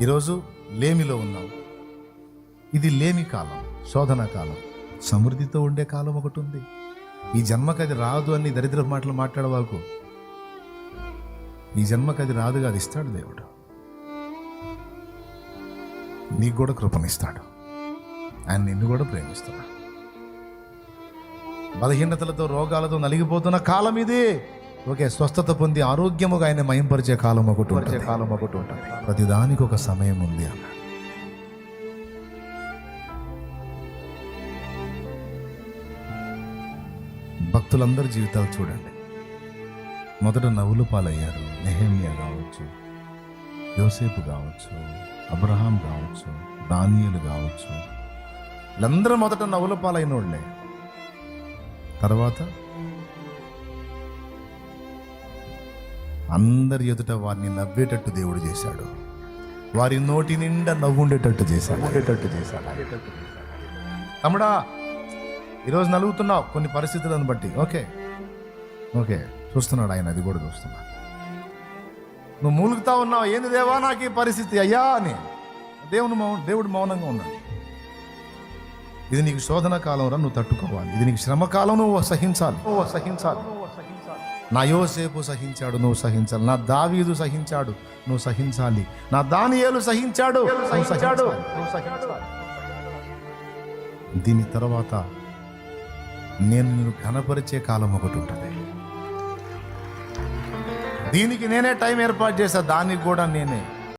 ఈరోజు లేమిలో ఉన్నాం. ఇది లేమి కాలం, శోధన కాలం. సమృద్ధితో ఉండే కాలం ఒకటి ఉంది. ఈ జన్మకి అది రాదు అని దరిద్ర మాటలు మాట్లాడవాకు. ఈ జన్మకి అది రాదుగా, అది ఇస్తాడు దేవుడు. నీకు కూడా కృపనిస్తాడు. ఆయన నిన్ను కూడా ప్రేమిస్తున్నాడు. బలహీనతలతో రోగాలతో నలిగిపోతున్న కాలం ఇది. ఓకే, స్వస్థత పొంది ఆరోగ్యముగా ఆయన మయంపరిచే కాలం ఒకటి ఉంటుంది. ప్రతిదానికి ఒక సమయం ఉంది అన్న. భక్తులందరి జీవితాలు చూడండి. మొదట నవ్వులు పాలయ్యారు. నెహెమ్యా కావచ్చు, యోసేపు కావచ్చు, అబ్రహాం కావచ్చు, దానియేలు కావచ్చు, వీళ్ళందరూ మొదట నవ్వుల పాలైన వాళ్ళే. తర్వాత అందరి ఎదుట వారిని నవ్వేటట్టు దేవుడు చేశాడు. వారి నోటి నిండా నవ్వుండేటట్టు చేశాడు. తమ్ముడా, ఈరోజు నలుగుతున్నావు కొన్ని పరిస్థితులను బట్టి. ఓకే చూస్తున్నాడు ఆయన, అది కూడా చూస్తున్నాడు. నువ్వు మూలుగుతా ఉన్నావు, ఏంది దేవా నాకు ఈ పరిస్థితి అయ్యా అని. దేవుడు మౌనంగా ఉన్నాడు. ఇది నీకు శోధన కాలం రా, నువ్వు తట్టుకోవాలి. ఇది నీకు శ్రమ కాలం, నువ్వు సహించాలి. నా యోసేపు సహించాడు, నువ్వు సహించాలి. నా దావీదు సహించాడు, నువ్వు సహించాలి. నా దానియేలు సహించాడు. దీని తర్వాత నేను నిన్ను ఘనపరిచే కాలం ఒకటి ఉంటుంది. దీనికి నేనే టైం ఏర్పాటు చేశా, దానికి కూడా నేనే.